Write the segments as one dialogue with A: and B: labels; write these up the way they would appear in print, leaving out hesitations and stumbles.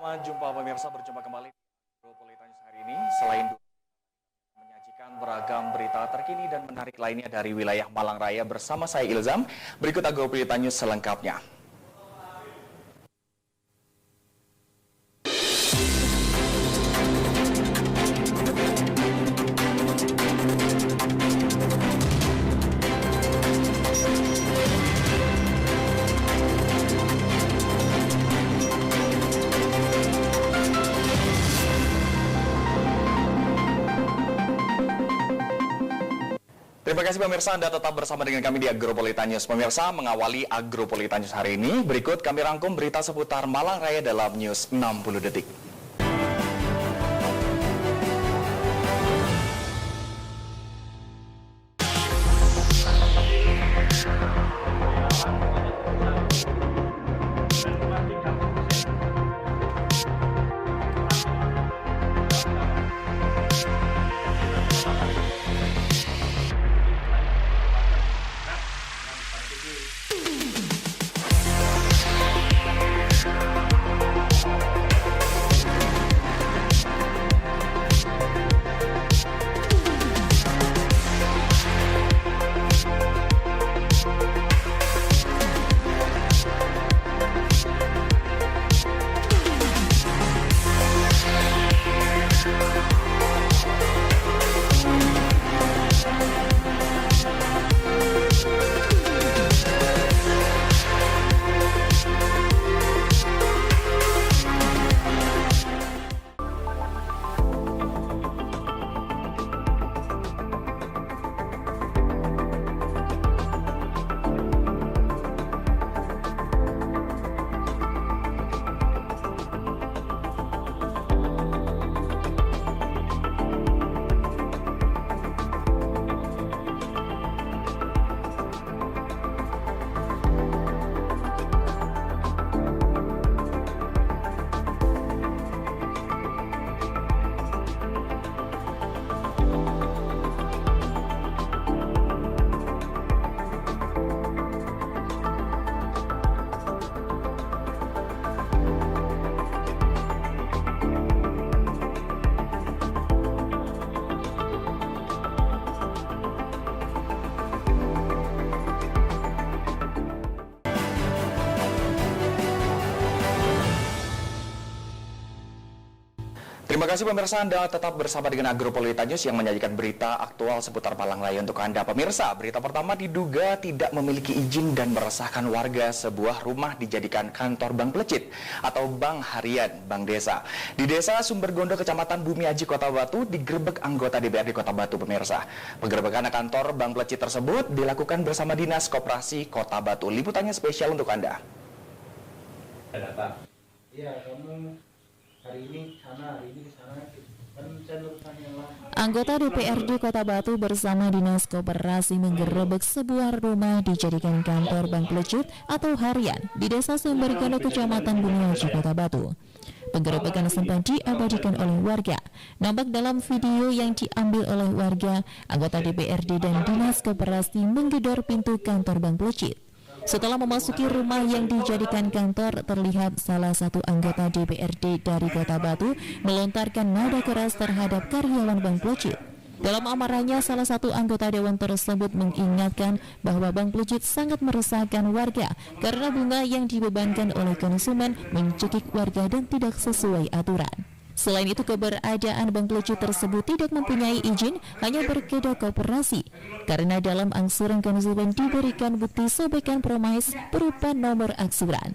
A: Jumpa pemirsa, berjumpa kembali di Agro News hari ini. Selain menyajikan beragam berita terkini dan menarik lainnya dari wilayah Malang Raya bersama saya Ilzam, berikut Agro News selengkapnya. Terima kasih pemirsa, Anda tetap bersama dengan kami di Agropolitan News. Pemirsa, mengawali Agropolitan News hari ini, berikut kami rangkum berita seputar Malang Raya dalam News 60 Detik. Terima kasih pemirsa, Anda tetap bersama dengan Agropolitan News yang menyajikan berita aktual seputar Malang Raya untuk Anda. Pemirsa, berita pertama, diduga tidak memiliki izin dan meresahkan warga, sebuah rumah dijadikan kantor Bank Plecit atau Bank Harian Bank Desa. Di Desa Sumbergondo, Kecamatan Bumi Aji, Kota Batu, digerebek anggota DPRD Kota Batu, pemirsa. Penggerebekan kantor Bank Plecit tersebut dilakukan bersama Dinas Koperasi Kota Batu. Liputannya spesial untuk Anda.
B: Iya, kamu hari ini sana,
C: Anggota DPRD Kota Batu bersama Dinas Koperasi menggerebek sebuah rumah dijadikan kantor Bank Plecit atau Harian di Desa Sumbergondo, Kecamatan Bumi Aji, Kota Batu. Penggerebekan sempat diabadikan oleh warga. Nampak dalam video yang diambil oleh warga, anggota DPRD dan Dinas Koperasi menggedor pintu kantor Bank Plecit. Setelah memasuki rumah yang dijadikan kantor, terlihat salah satu anggota DPRD dari Kota Batu melontarkan nada keras terhadap karyawan Bank Plecit. Dalam amarahnya, salah satu anggota dewan tersebut mengingatkan bahwa Bank Plecit sangat meresahkan warga karena bunga yang dibebankan oleh konsumen mencekik warga dan tidak sesuai aturan. Selain itu, keberadaan Bank Plecit tersebut tidak mempunyai izin, hanya berkedok koperasi, karena dalam angsuran konsumen diberikan bukti sobekan promise berupa nomor angsuran.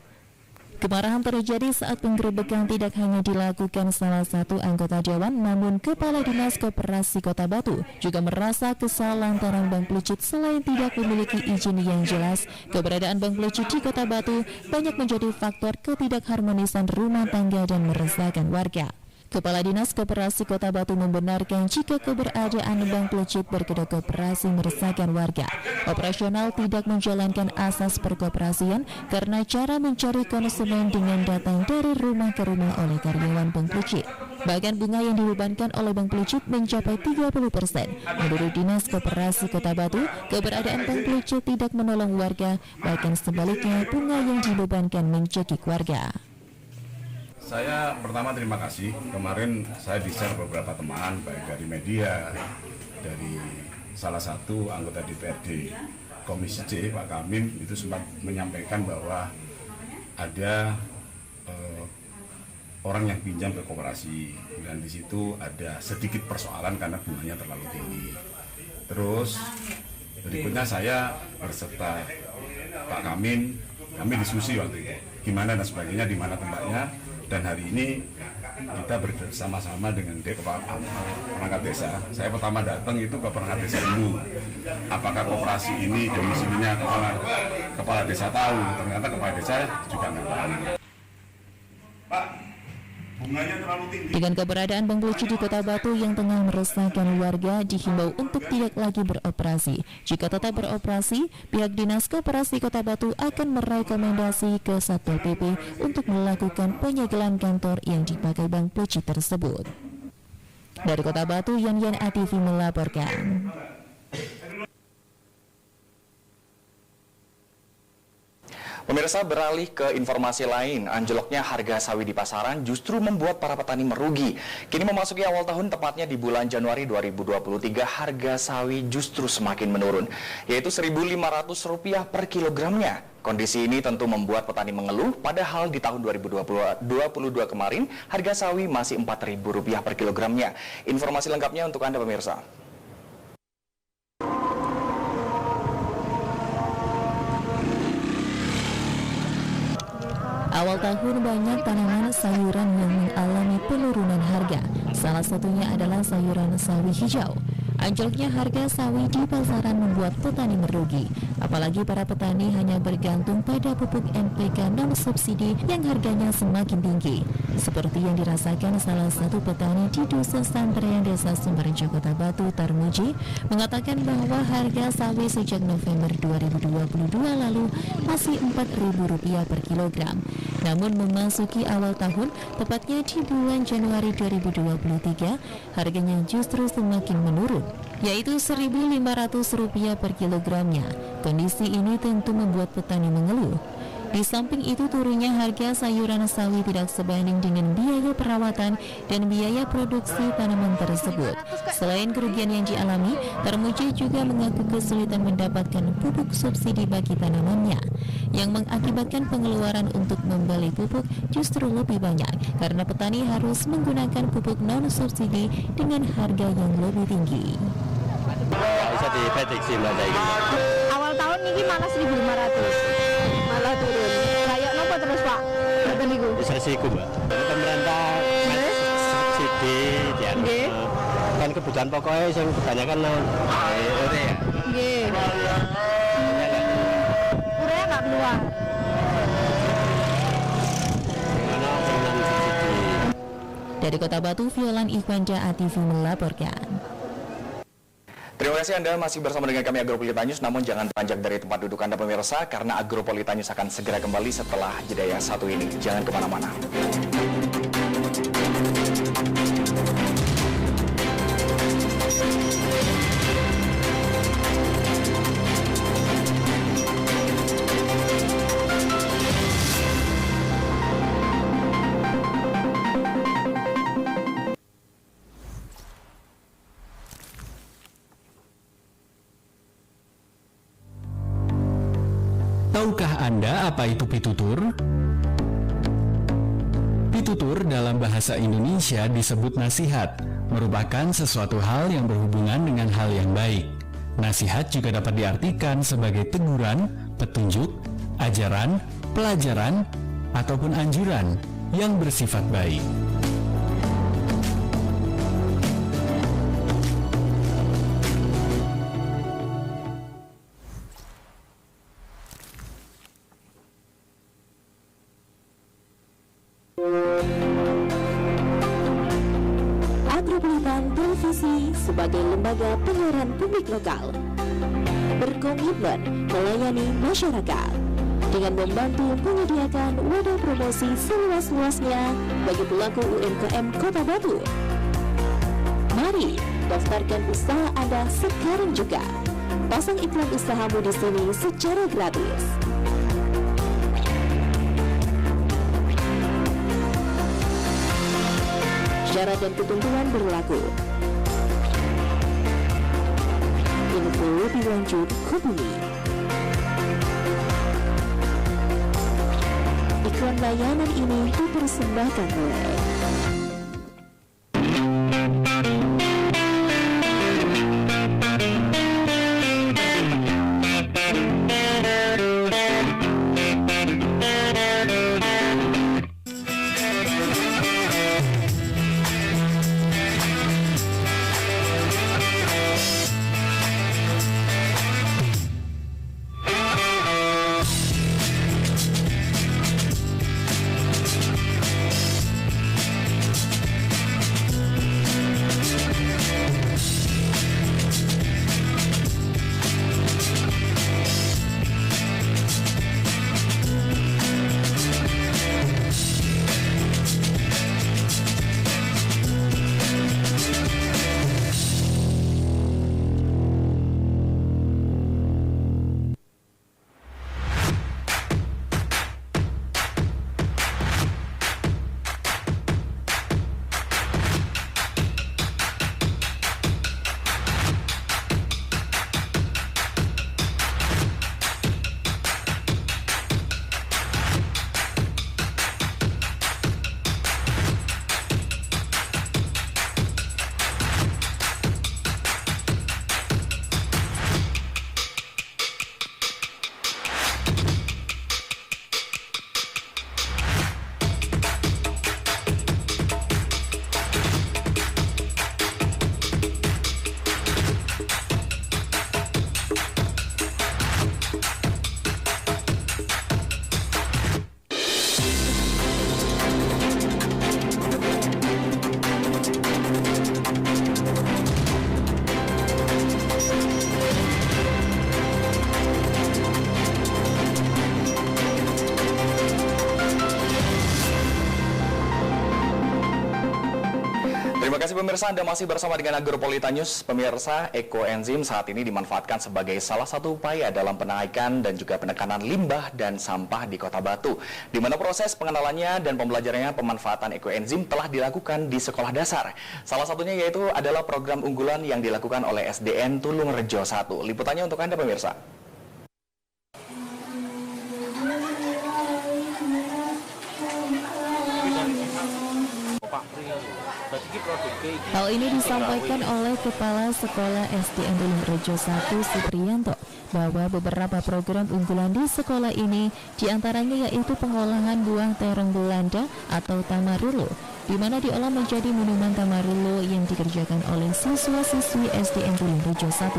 C: Kemarahan terjadi saat penggerebekan tidak hanya dilakukan salah satu anggota dewan, namun Kepala Dinas Koperasi Kota Batu juga merasa kesal lantaran Bank Plecit selain tidak memiliki izin yang jelas. Keberadaan Bank Plecit di Kota Batu banyak menjadi faktor ketidakharmonisan rumah tangga dan meresahkan warga. Kepala Dinas Koperasi Kota Batu membenarkan jika keberadaan Bank Plecit berkedok koperasi meresahkan warga. Operasional tidak menjalankan asas perkoperasian karena cara mencari konsumen dengan datang dari rumah ke rumah oleh karyawan Bank Plecit. Bahkan bunga yang dibebankan oleh Bank Plecit mencapai 30%. Menurut Dinas Koperasi Kota Batu, keberadaan Bank Plecit tidak menolong warga, bahkan sebaliknya bunga yang dibebankan mencekik warga.
D: Saya pertama terima kasih. Kemarin saya di-share beberapa teman, baik dari media, dari salah satu anggota DPRD Komisi C, Pak Kamim, itu sempat menyampaikan bahwa ada orang yang pinjam ke koperasi, dan di situ ada sedikit persoalan karena bunganya terlalu tinggi. Terus berikutnya saya berserta Pak Kamim, kami diskusi waktu itu gimana dan sebagainya, di mana tempatnya, dan hari ini kita bersama-sama dengan perangkat desa. Saya pertama datang itu ke perangkat desa dulu, apakah koperasi ini domisilinya kepala desa tahu, ternyata kepala desa juga nggak tahu. Pak, bunganya terlalu tinggi.
C: Dengan keberadaan Bank Peleci di Kota Batu yang tengah meresahkan warga, dihimbau untuk tidak lagi beroperasi. Jika tetap beroperasi, pihak Dinas Koperasi Kota Batu akan merekomendasi ke Satpol PP untuk melakukan penyegelan kantor yang dipakai Bank Peleci tersebut. Dari Kota Batu, Yan ATV melaporkan.
A: Pemirsa, beralih ke informasi lain, anjloknya harga sawi di pasaran justru membuat para petani merugi. Kini memasuki awal tahun, tepatnya di bulan Januari 2023, harga sawi justru semakin menurun, yaitu Rp1.500 per kilogramnya. Kondisi ini tentu membuat petani mengeluh, padahal di tahun 2022 kemarin, harga sawi masih Rp4.000 per kilogramnya. Informasi lengkapnya untuk Anda pemirsa.
C: Awal tahun banyak tanaman sayuran yang mengalami penurunan harga. Salah satunya adalah sayuran sawi hijau. Anjloknya harga sawi di pasaran membuat petani merugi. Apalagi para petani hanya bergantung pada pupuk NPK non subsidi yang harganya semakin tinggi. Seperti yang dirasakan salah satu petani di Dusun Santrean Desa Sumberjo Kota Batu, Tarmuji, mengatakan bahwa harga sawi sejak November 2022 lalu masih Rp4.000 per kilogram. Namun memasuki awal tahun, tepatnya di bulan Januari 2023, harganya justru semakin menurun, yaitu Rp1.500 per kilogramnya. Kondisi ini tentu membuat petani mengeluh. Di samping itu, turunnya harga sayuran sawi tidak sebanding dengan biaya perawatan dan biaya produksi tanaman tersebut. Selain kerugian yang dialami, Tarmuji juga mengaku kesulitan mendapatkan pupuk subsidi bagi tanamannya, yang mengakibatkan pengeluaran untuk membeli pupuk justru lebih banyak, karena petani harus menggunakan pupuk non-subsidi dengan harga yang lebih tinggi.
E: Bisa diprediksi Mbak Daiki.
F: Awal tahun ini malah 1.500. Malah turun. Kayak nopo terus Pak? Betul niku.
E: Bisa siku Mbak. Pemerintah subsidi dianu. Kan kebutuhan pokoknya yang kebanyakan urea.
F: Nggih. Urea enggak keluar.
C: Dari Kota Batu, Violan Ikhwanja ATV melaporkan.
A: Terima kasih Anda masih bersama dengan kami Agropolita News, namun jangan beranjak dari tempat duduk Anda pemirsa, karena Agropolita News akan segera kembali setelah jeda yang satu ini. Jangan kemana-mana.
G: Tahukah Anda apa itu pitutur? Pitutur dalam bahasa Indonesia disebut nasihat, merupakan sesuatu hal yang berhubungan dengan hal yang baik. Nasihat juga dapat diartikan sebagai teguran, petunjuk, ajaran, pelajaran, ataupun anjuran yang bersifat baik.
C: Sebagai lembaga penyiaran publik lokal, berkomitmen melayani masyarakat dengan membantu menyediakan wadah promosi seluas-luasnya bagi pelaku UMKM Kota Batu. Mari daftarkan usaha Anda sekarang juga. Pasang iklan usahamu di sini secara gratis. Syarat dan ketentuan berlaku. Info lebih lanjut hubungi. Iklan layanan ini dipersembahkan oleh
A: Terima kasih pemirsa, Anda masih bersama dengan Agropolita News. Pemirsa, ekoenzim saat ini dimanfaatkan sebagai salah satu upaya dalam penaikan dan juga penekanan limbah dan sampah di Kota Batu, di mana proses pengenalannya dan pembelajarannya pemanfaatan ekoenzim telah dilakukan di sekolah dasar. Salah satunya yaitu adalah program unggulan yang dilakukan oleh SDN Tulung Rejo 1. Liputannya untuk Anda pemirsa.
C: Hal ini disampaikan oleh Kepala Sekolah SDN Tulung Rejo 1 Supriyanto bahwa beberapa program unggulan di sekolah ini diantaranya yaitu pengolahan buah terong Belanda atau tamarillo, di mana diolah menjadi minuman tamarillo yang dikerjakan oleh siswa-siswi SDN Tulung Rejo 1.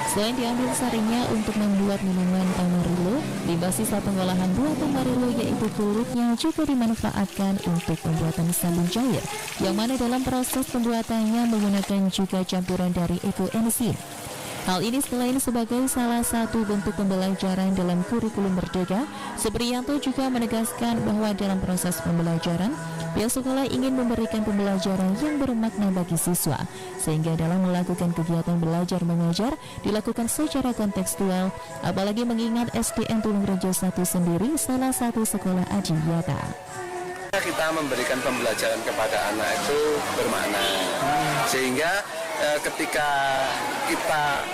C: Selain diambil sarinya untuk membuat minuman tamarillo, limbah sisa pengolahan buah tamarillo yaitu kulitnya juga dimanfaatkan untuk pembuatan sabun cair, yang mana dalam proses pembuatannya menggunakan juga campuran dari ekoenzim. Hal ini selain sebagai salah satu bentuk pembelajaran dalam kurikulum Merdeka, Supriyanto juga menegaskan bahwa dalam proses pembelajaran, pihak sekolah ingin memberikan pembelajaran yang bermakna bagi siswa, sehingga dalam melakukan kegiatan belajar mengajar dilakukan secara kontekstual, apalagi mengingat SDN Tulung Rejo 1 sendiri salah satu sekolah adiwiyata.
H: Kita memberikan pembelajaran kepada anak itu bermakna, sehingga ketika kita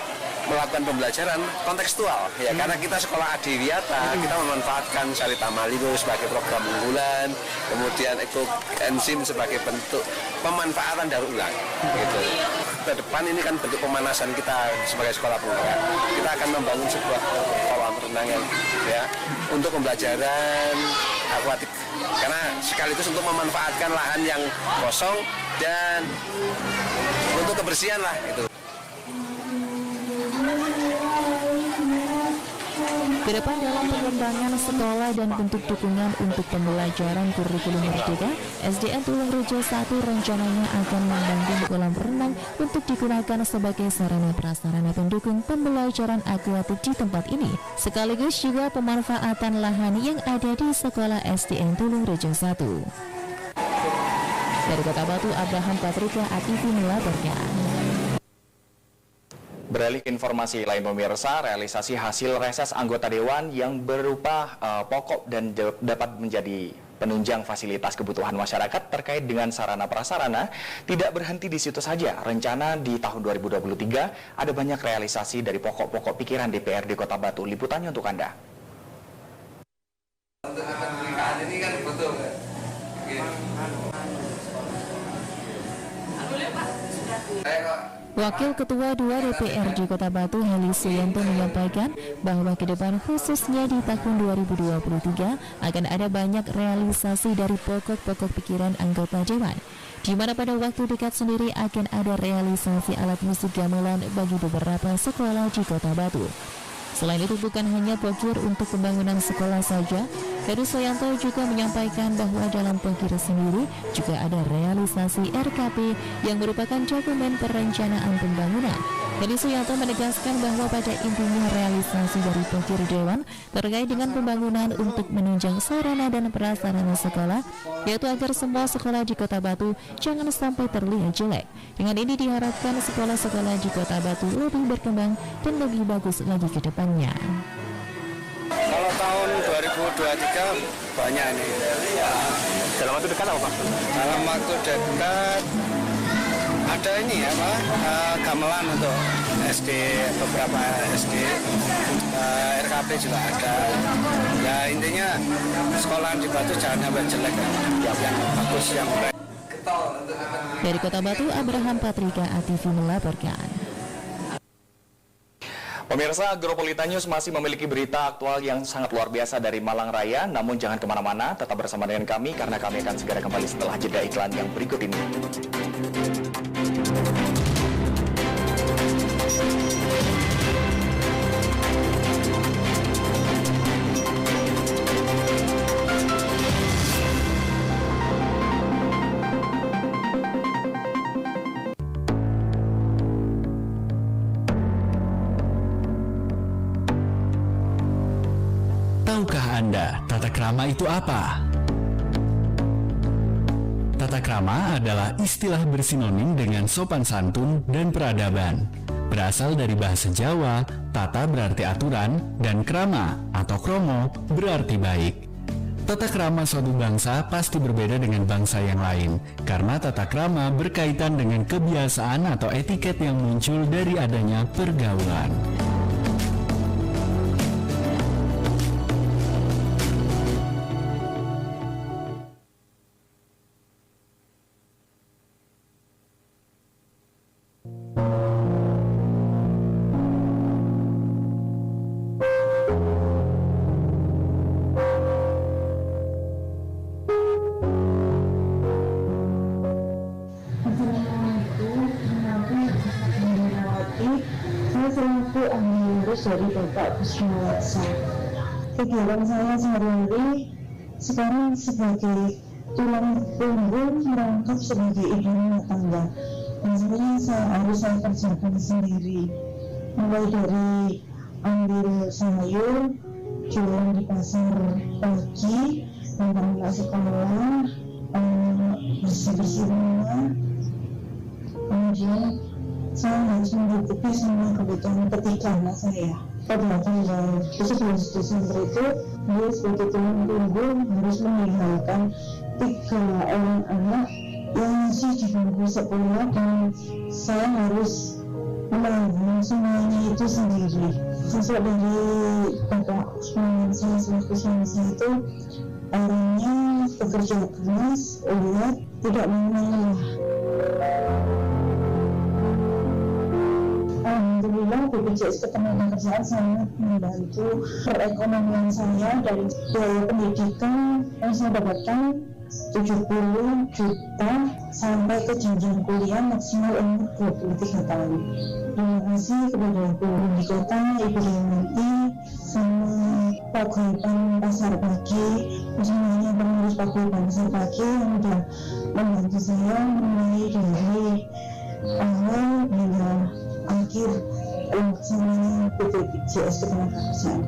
H: melakukan pembelajaran kontekstual ya, karena kita sekolah adiwiyata, kita memanfaatkan sari tamarillo sebagai program unggulan, kemudian ekoenzim sebagai bentuk pemanfaatan daur ulang gitu. Ke depan ini kan bentuk pemanasan kita sebagai sekolah penggerak. Kita akan membangun sebuah kolam renang ya untuk pembelajaran akuatik, karena sekaligus untuk memanfaatkan lahan yang kosong dan untuk kebersihan lah itu.
C: Kedepan dalam pengembangan sekolah dan bentuk dukungan untuk pembelajaran kurikulum Merdeka, SDN Tulung Rejo 1 rencananya akan membangun kolam renang untuk digunakan sebagai sarana prasarana pendukung pembelajaran akuatik di tempat ini, sekaligus juga pemanfaatan lahan yang ada di sekolah SDN Tulung Rejo 1. Dari Kota Batu, Abraham Patrika, ATV melaporkan.
A: Beralih ke informasi lain pemirsa, realisasi hasil reses anggota Dewan yang berupa pokok dan dapat menjadi penunjang fasilitas kebutuhan masyarakat terkait dengan sarana prasarana tidak berhenti di situ saja. Rencana di tahun 2023 ada banyak realisasi dari pokok-pokok pikiran DPRD Kota Batu. Liputannya untuk Anda.
H: Untuk pemerintahan ini kan betul.
C: Wakil Ketua 2 DPRD Kota Batu Heli Suyanto menyampaikan bahwa ke depan khususnya di tahun 2023 akan ada banyak realisasi dari pokok-pokok pikiran anggota Dewan, di mana pada waktu dekat sendiri akan ada realisasi alat musik gamelan bagi beberapa sekolah di Kota Batu. Selain itu bukan hanya pokir untuk pembangunan sekolah saja, Heri Suyanto juga menyampaikan bahwa dalam pokir sendiri juga ada realisasi RKP yang merupakan dokumen perencanaan pembangunan. Heri Suyanto menegaskan bahwa pada intinya realisasi dari pokir Dewan terkait dengan pembangunan untuk menunjang sarana dan prasarana sekolah, yaitu agar semua sekolah di Kota Batu jangan sampai terlihat jelek. Dengan ini diharapkan sekolah-sekolah di Kota Batu lebih berkembang dan lebih bagus lagi ke depannya.
H: Kalau tahun 2023 banyak ini.
E: Dalam waktu dekat apa Pak?
H: Dalam waktu dekat ada ini gamelan untuk SD, beberapa SD, RKP juga ada. Ya intinya sekolah di Batu jangan sampai jelek, yang bagus, yang baik.
C: Dari Kota Batu, Abraham Patrika, ATV melaporkan.
A: Pemirsa, Agropolitan News masih memiliki berita aktual yang sangat luar biasa dari Malang Raya. Namun jangan kemana-mana, tetap bersama dengan kami karena kami akan segera kembali setelah jeda iklan yang berikut ini.
G: Tahukah Anda, tata krama itu apa? Tata krama adalah istilah bersinonim dengan sopan santun dan peradaban. Berasal dari bahasa Jawa, tata berarti aturan, dan krama atau kromo berarti baik. Tata krama suatu bangsa pasti berbeda dengan bangsa yang lain, karena tata krama berkaitan dengan kebiasaan atau etiket yang muncul dari adanya pergaulan.
I: Saya selaku ahli urus dari Bapak Kusnawatsa. Kegiatan saya sehari-hari sekarang sebagai tulang punggung merangkap sebagai ibu rumah tangga. Dan sebenarnya harus saya kerjakan sendiri. Mulai dari ambil sayur, jualan di pasar pagi, anak sekolah, bersih-bersih rumah, kemudian saya harus mencukupi semua kebutuhan ketiga anak saya. Pada tanggal 17 Desember itu, dia sebagai tulang punggung harus meninggalkan 3 orang anak yang masih di bangku sekolah dan saya harus menanggung semuanya itu sendiri. Sesuai dari Bapak saya selaku suami saya itu orangnya bekerja keras, ulet, tidak mengalah. Alhamdulillah BPJS Ketenagakerjaan sangat membantu perekonomian saya dari biaya pendidikan yang saya dapatkan 70 juta sampai ke jenjang kuliah maksimal umur 23 tahun. Terima kasih kepada Ibu Wali Kota, Ibu Dewanti, sama paguyuban pasar pagi, semuanya pengurus paguyuban pasar pagi yang sudah membantu saya mulai dari awal hingga akhir pelaksanaan BPJS Ketenagakerjaan.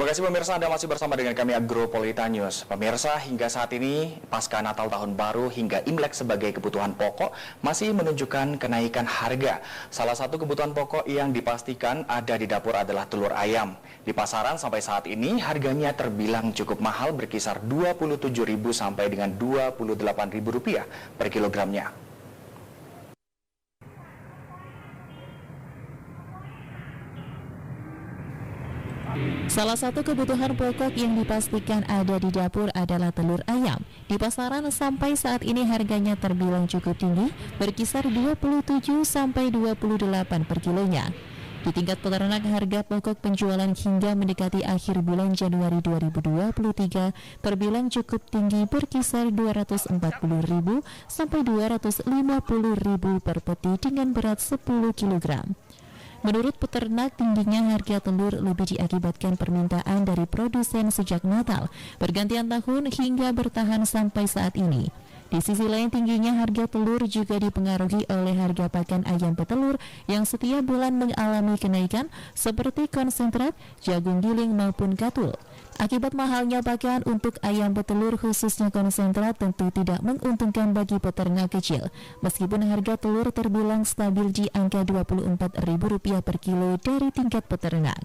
A: Terima kasih pemirsa, Anda masih bersama dengan kami Agropolita News. Pemirsa, hingga saat ini pasca Natal Tahun Baru hingga Imlek sebagai kebutuhan pokok masih menunjukkan kenaikan harga. Salah satu kebutuhan pokok yang dipastikan ada di dapur adalah telur ayam. Di pasaran sampai saat ini harganya terbilang cukup mahal, berkisar Rp27.000 sampai dengan Rp28.000 per kilogramnya.
C: Salah satu kebutuhan pokok yang dipastikan ada di dapur adalah telur ayam. Di pasaran sampai saat ini harganya terbilang cukup tinggi, berkisar 27 sampai 28 per kilonya. Di tingkat peternak, harga pokok penjualan hingga mendekati akhir bulan Januari 2023 terbilang cukup tinggi, berkisar Rp240.000 sampai Rp250.000 per peti dengan berat 10 kg. Menurut peternak, tingginya harga telur lebih diakibatkan permintaan dari produsen sejak Natal, pergantian tahun hingga bertahan sampai saat ini. Di sisi lain, tingginya harga telur juga dipengaruhi oleh harga pakan ayam petelur yang setiap bulan mengalami kenaikan seperti konsentrat, jagung giling maupun katul. Akibat mahalnya pakan untuk ayam petelur khususnya konsentrat tentu tidak menguntungkan bagi peternak kecil. Meskipun harga telur terbilang stabil di angka Rp24.000 per kilo dari tingkat peternak.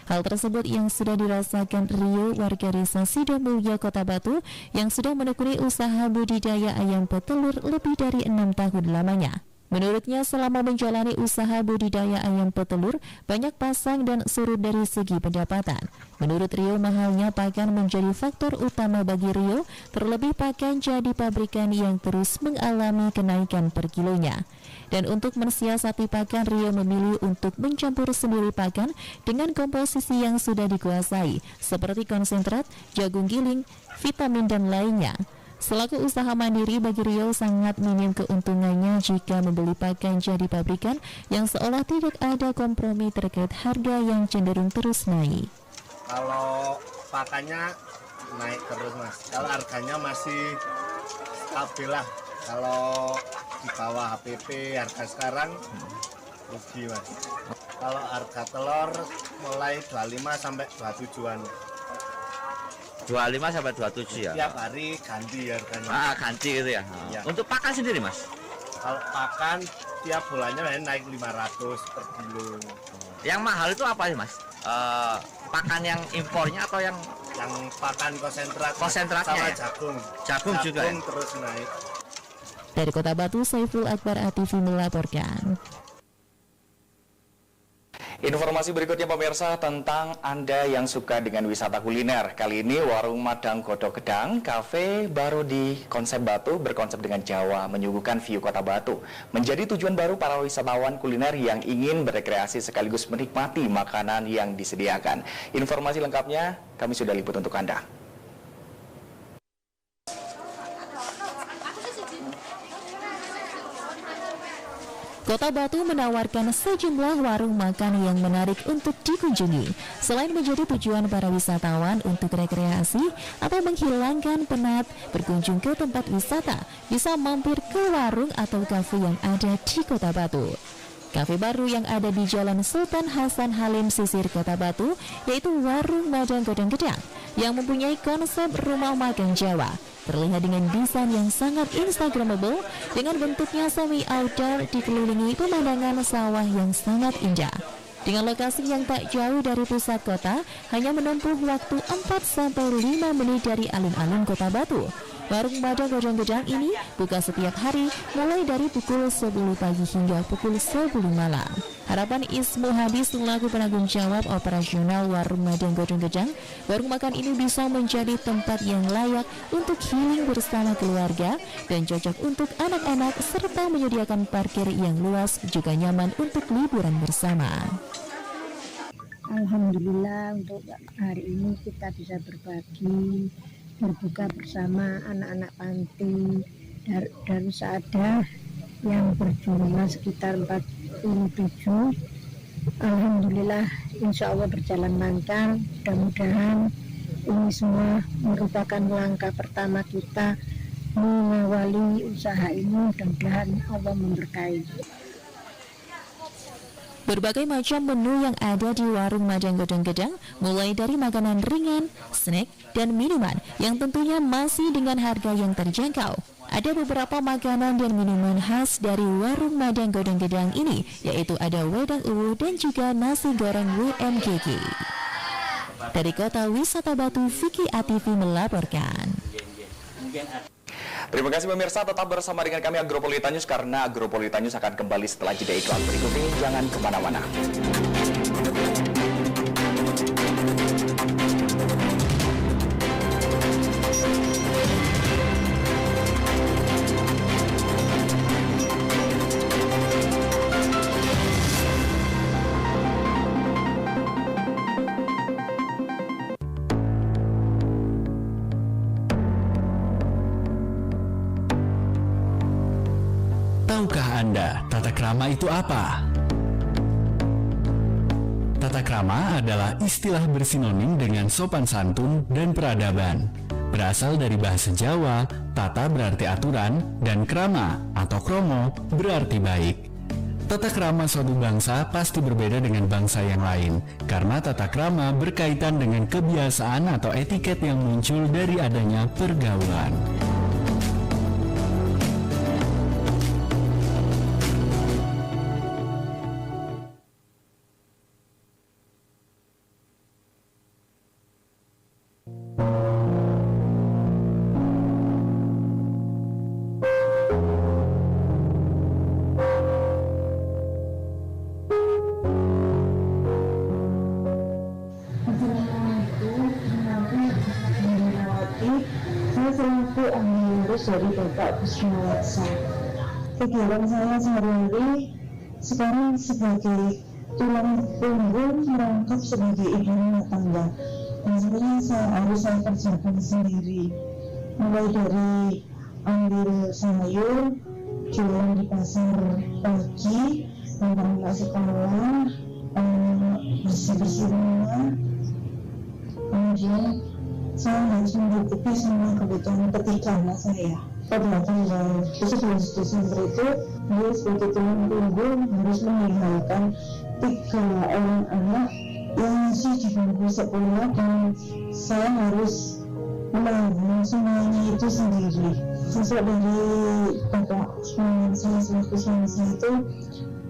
C: Hal tersebut yang sudah dirasakan Rio, warga desa Sidomulyo, Kota Batu, yang sudah menekuni usaha budidaya ayam petelur lebih dari 6 tahun lamanya. Menurutnya, selama menjalani usaha budidaya ayam petelur, banyak pasang dan surut dari segi pendapatan. Menurut Rio, mahalnya pakan menjadi faktor utama bagi Rio, terlebih pakan jadi pabrikan yang terus mengalami kenaikan per kilonya. Dan untuk mensiasati pakan, Rio memilih untuk mencampur sendiri pakan dengan komposisi yang sudah dikuasai, seperti konsentrat, jagung giling, vitamin, dan lainnya. Selaku usaha mandiri, bagi Rio sangat minim keuntungannya jika membeli pakan jadi pabrikan yang seolah tidak ada kompromi terkait harga yang cenderung terus naik.
J: Kalau pakannya naik terus mas, kalau harganya masih stabil lah. Kalau di bawah HPP harga sekarang rugi mas. Kalau harga telur mulai 25 sampai 27-an.
K: 25 sampai 27 ya.
J: Tiap hari ganti harganya.
K: Ganti gitu ya. Ya. Untuk pakan sendiri mas?
J: Kalau pakan tiap bulannya naik 500 per kilo.
K: Yang mahal itu apa sih mas? Pakan yang impornya atau yang
J: pakan konsentrat?
K: Konsentratnya
J: sama
K: ya?
J: Jagung
K: juga ya?
J: Terus naik.
C: Dari Kota Batu, Saiful Akbar ATV melaporkan.
A: Informasi berikutnya pemirsa tentang Anda yang suka dengan wisata kuliner. Kali ini Warung Madang Godok Gedang, kafe baru di konsep Batu, berkonsep dengan Jawa, menyuguhkan view Kota Batu. Menjadi tujuan baru para wisatawan kuliner yang ingin berrekreasi sekaligus menikmati makanan yang disediakan. Informasi lengkapnya kami sudah liput untuk Anda.
C: Kota Batu menawarkan sejumlah warung makan yang menarik untuk dikunjungi. Selain menjadi tujuan para wisatawan untuk rekreasi atau menghilangkan penat, berkunjung ke tempat wisata bisa mampir ke warung atau kafe yang ada di Kota Batu. Kafe baru yang ada di Jalan Sultan Hasan Halim Sisir Kota Batu yaitu Warung Madang Godang Gedang yang mempunyai konsep rumah makan Jawa. Terlihat dengan desain yang sangat instagramable dengan bentuknya semi outdoor dikelilingi pemandangan sawah yang sangat indah. Dengan lokasi yang tak jauh dari pusat kota, hanya menempuh waktu 4-5 menit dari alun-alun Kota Batu. Warung Madang Godang Gedang ini buka setiap hari mulai dari pukul 10 pagi hingga pukul 10 malam. Harapan Ismu Hadis selaku penanggung jawab operasional Warung Madang Godang Gedang, warung makan ini bisa menjadi tempat yang layak untuk healing bersama keluarga dan cocok untuk anak-anak serta menyediakan parkir yang luas juga nyaman untuk liburan bersama.
L: Alhamdulillah untuk hari ini kita bisa berbagi berbuka bersama anak-anak panti Darus Saadah yang berjumlah sekitar 47. Alhamdulillah, insya Allah berjalan lancar. Mudah-mudahan ini semua merupakan langkah pertama kita mengawali usaha ini. Mudah-mudahan Allah memberkahi.
C: Berbagai macam menu yang ada di warung Madang Godong Gedang, mulai dari makanan ringan, snack, dan minuman yang tentunya masih dengan harga yang terjangkau. Ada beberapa makanan dan minuman khas dari warung Madang Godong Gedang ini, yaitu ada wedang uwu dan juga nasi goreng WMGG. Dari Kota Wisata Batu, Vicky ATV melaporkan.
A: Terima kasih pemirsa, tetap bersama dengan kami Agropolitan News karena Agropolitan News akan kembali setelah jeda iklan berikut ini. Jangan kemana-mana.
G: Tahukah Anda, tata krama itu apa? Tata krama adalah istilah bersinonim dengan sopan santun dan peradaban. Berasal dari bahasa Jawa, tata berarti aturan, dan krama atau kromo berarti baik. Tata krama suatu bangsa pasti berbeda dengan bangsa yang lain, karena tata krama berkaitan dengan kebiasaan atau etiket yang muncul dari adanya pergaulan.
I: Selaku ahli waris dari Bapak Busmawatsa. Kegiatan saya sehari-hari sekarang sebagai tulang punggung merangkap sebagai ibu rumah tangga. Dan sebenarnya saya kerjakan sendiri, mulai dari ambil sayur, jualan di pasar pagi, anak sekolah, bersih-bersih rumah, kemudian saya harus mencukupi semua kebutuhan ketiga anak saya. Pada tanggal 11 Desember itu, dia sebagai tulang punggung harus meninggalkan 3 orang anak yang masih di bangku sekolah dan saya harus menanggung semuanya itu sendiri. Sosok dari Bapak suami saya selaku suami saya itu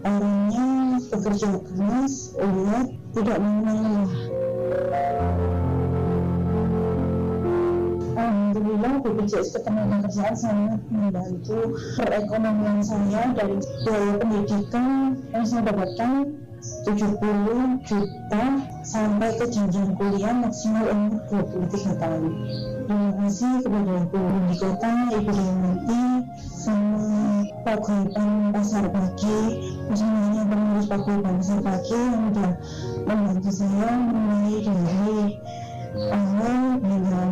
I: orangnya bekerja keras, ulet, tidak mengalah. Alhamdulillah BPJS Ketenagakerjaan sangat membantu perekonomian saya dari biaya pendidikan yang saya dapatkan 70 juta sampai ke jenjang kuliah maksimal umur 23 tahun. Terima kasih kepada Ibu Wali Kota, Ibu Dewanti, sama paguyuban pasar pagi, semuanya pengurus paguyuban pasar pagi yang sudah membantu saya mulai dari awal hingga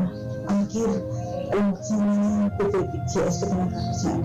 I: akhir pelaksanaan BPJS Ketenagakerjaan.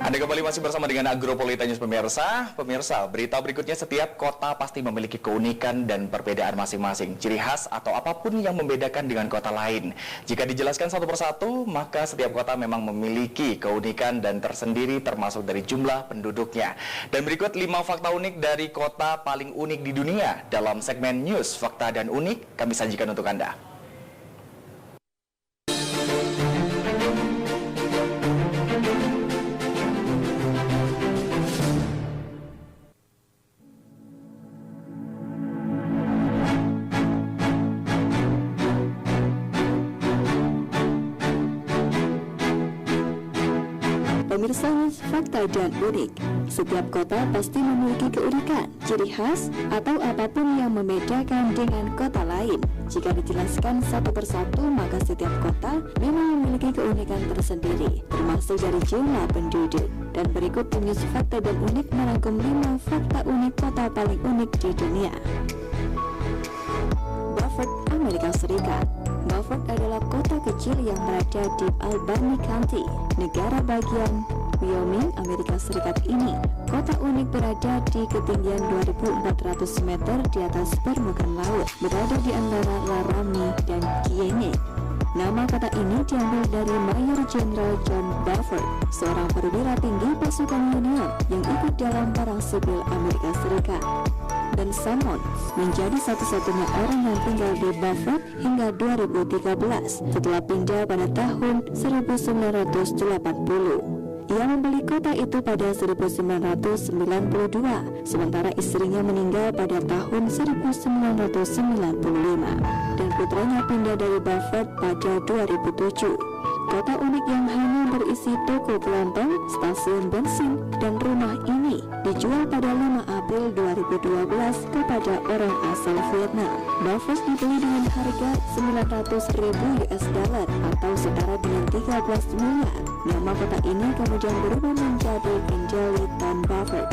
A: Anda kembali masih bersama dengan Agropolita News pemirsa. Pemirsa, berita berikutnya, setiap kota pasti memiliki keunikan dan perbedaan masing-masing, ciri khas atau apapun yang membedakan dengan kota lain. Jika dijelaskan satu persatu, maka setiap kota memang memiliki keunikan dan tersendiri termasuk dari jumlah penduduknya. Dan berikut 5 fakta unik dari kota paling unik di dunia dalam segmen News, Fakta dan Unik kami sajikan untuk Anda.
M: Pemirsa, fakta dan unik. Setiap kota pasti memiliki keunikan, ciri khas, atau apapun yang membedakan dengan kota lain. Jika dijelaskan satu persatu, maka setiap kota memang memiliki keunikan tersendiri, termasuk dari jumlah penduduk. Dan berikut News Fakta dan Unik merangkum 5 fakta unik kota paling unik di dunia. Beaufort, Amerika Serikat. Beaufort adalah kota kecil yang berada di Albany County, negara bagian Wyoming, Amerika Serikat ini. Kota unik berada di ketinggian 2.400 meter di atas permukaan laut, berada di antara Laramie dan Kiene. Nama kota ini diambil dari Mayor Jenderal John Beaufort, seorang perwira tinggi pasukan Union yang ikut dalam Perang Sipil Amerika Serikat. Dan Sammons menjadi satu-satunya orang yang tinggal di Beaufort hingga 2013 setelah pindah pada tahun 1980. Ia membeli kota itu pada 1992, sementara istrinya meninggal pada tahun 1995 dan putranya pindah dari Beaufort pada 2007. Kota unik yang hanya berisi toko kelontong, stasiun bensin, dan rumah ini dijual pada 5 April 2012 kepada orang asal Vietnam. Beaufort dibeli dengan harga $900.000 atau setara dengan 13 miliar. Nama kota ini kemudian berubah menjadi Pendleton Beaufort.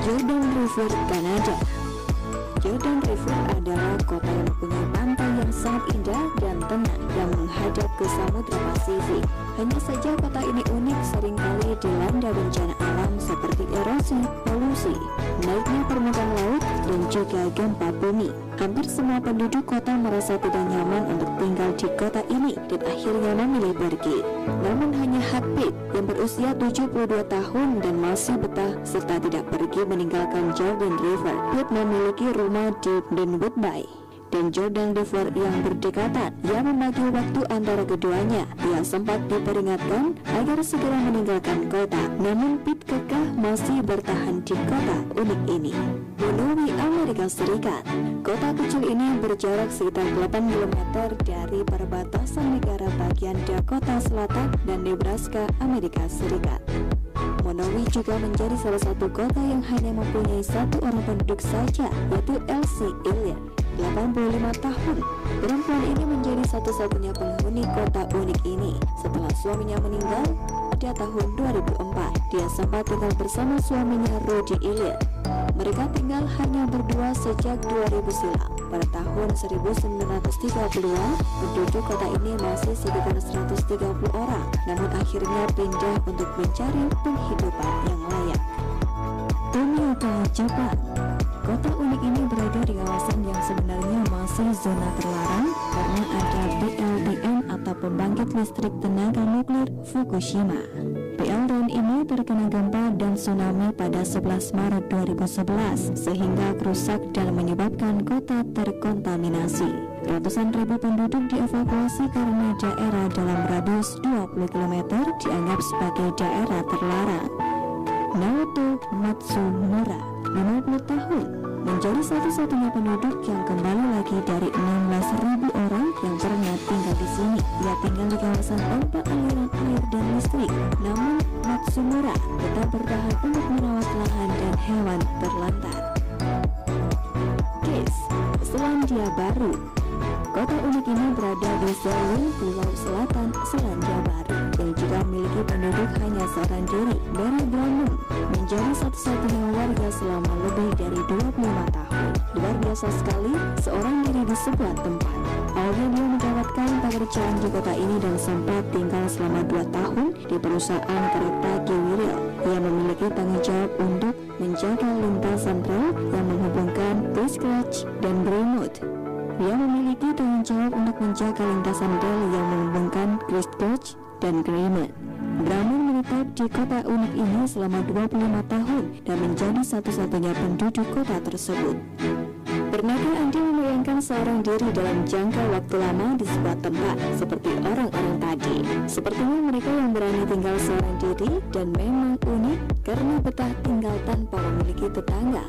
M: Jordan River, Kanada. Jordan River adalah kota yang mempunyai pantai yang sangat indah dan tenang yang menghadap ke Samudra Pasifik. Hanya saja kota ini unik, seringkali dilanda bencana alam seperti erosi, polusi, naiknya permukaan laut, dan juga gempa bumi. Hampir semua penduduk kota merasa tidak nyaman untuk tinggal di kota ini dan akhirnya memilih pergi. Namun hanya Hatfield yang berusia 72 tahun dan masih betah serta tidak pergi meninggalkan Jordan River. Pitt memiliki rumah di Denwood Bay dan Jordan River yang berdekatan. Ia membagi waktu antara keduanya. Ia sempat diperingatkan agar segera meninggalkan kota, namun Pitt kekeh masih bertahan di kota unik ini. Monroe, Amerika Serikat. Kota kecil ini berjarak sekitar 8 km dari perbatasan negara bagian Dakota Selatan dan Nebraska, Amerika Serikat. Monroe juga menjadi salah satu kota yang hanya mempunyai satu orang penduduk saja, yaitu Elsie Elliott, 85 tahun. Perempuan ini menjadi satu-satunya penghuni kota unik ini setelah suaminya meninggal pada tahun 2004. Dia sempat tinggal bersama suaminya Rudy Elliott. Mereka tinggal hanya berdua sejak 2000 silam. Pada tahun 1930-an, penduduk kota ini masih sekitar 130 orang, namun akhirnya pindah untuk mencari penghidupan yang layak. Tomioka, Jepang. Kota unik ini berada di kawasan yang sebenarnya masih zona terlarang karena ada PLDN atau pembangkit listrik tenaga nuklir Fukushima. PLDN ini terkena gempa dan tsunami pada 11 Maret 2011 sehingga rusak dan menyebabkan kota terkontaminasi. Ratusan ribu penduduk dievakuasi karena daerah dalam radius 20 km dianggap sebagai daerah terlarang. Naoto Matsumura, 50 tahun, menjadi satu-satunya penduduk yang kembali lagi dari 16.000 orang yang pernah tinggal di sini. Ia tinggal di kawasan tanpa aliran air dan listrik. Namun Matsumura tetap bertahan untuk merawat lahan dan hewan terlantar. Case, Selandia Baru. Kota unik ini berada di Sewol, Pulau Selatan, Selandia Baru, yang juga memiliki penduduk hanya seorang diri. Barry Brown menjadi satu-satunya warga selama lebih dari 25 tahun. Luar biasa sekali, seorang diri di sebuah tempat. Awalnya dia mendapatkan pekerjaan di kota ini dan sempat tinggal selama 2 tahun di perusahaan kereta Kiwiril. Ia memiliki tanggung jawab untuk menjaga lintasan rel yang menghubungkan Christchurch dan Greymouth. Dia memiliki tanggung jawab untuk menjaga lintasan rel yang menghubungkan Christchurch dan Greymouth. Drummond menetap di kota unik ini selama 25 tahun dan menjadi satu-satunya penduduk kota tersebut. Pernahkah Anda membayangkan seorang diri dalam jangka waktu lama di sebuah tempat seperti orang-orang tadi? Sepertinya mereka yang berani tinggal seorang diri dan memang unik karena betah tinggal tanpa memiliki tetangga.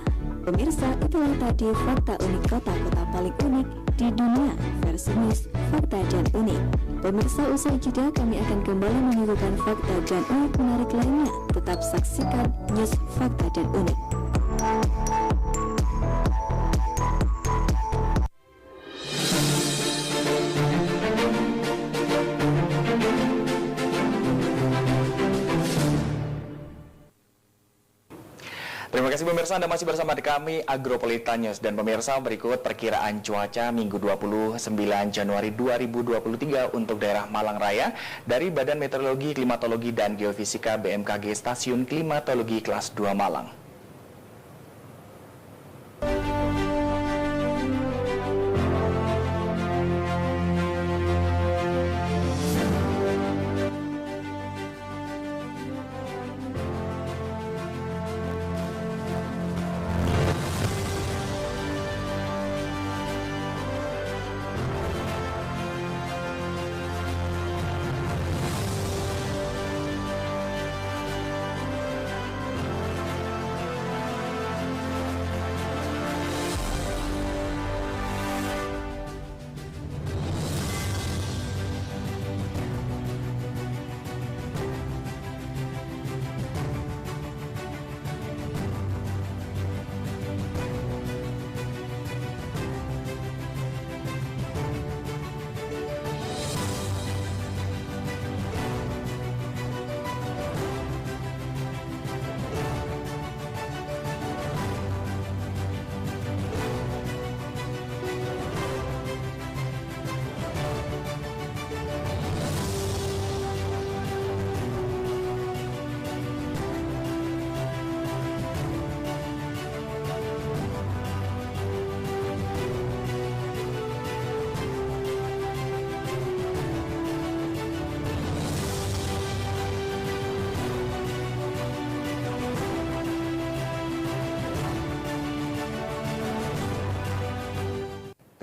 M: Pemirsa, itulah tadi fakta unik kota-kota paling unik di dunia versi News Fakta dan Unik. Pemirsa, usai jeda kami akan kembali menyuguhkan fakta dan unik menarik lainnya. Tetap saksikan News Fakta dan Unik.
A: Terima kasih pemirsa, Anda masih bersama kami Agropolitan News. Dan pemirsa, berikut perkiraan cuaca Minggu 29 Januari 2023 untuk daerah Malang Raya dari Badan Meteorologi, Klimatologi, dan Geofisika BMKG Stasiun Klimatologi Kelas 2 Malang.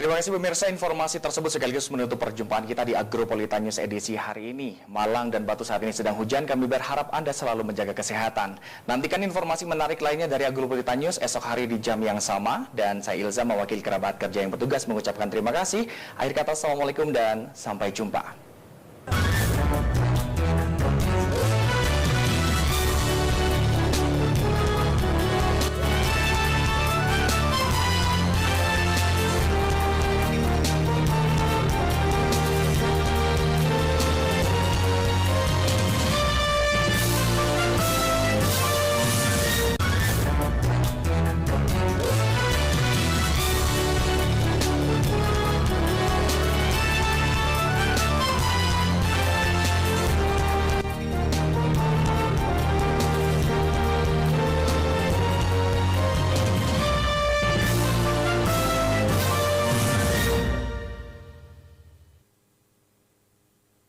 A: Terima kasih pemirsa, informasi tersebut sekaligus menutup perjumpaan kita di Agropolitan News edisi hari ini. Malang dan Batu saat ini sedang hujan, kami berharap Anda selalu menjaga kesehatan. Nantikan informasi menarik lainnya dari Agropolitan News esok hari di jam yang sama. Dan saya Ilza, mewakili kerabat kerja yang bertugas, mengucapkan terima kasih. Akhir kata, assalamualaikum dan sampai jumpa.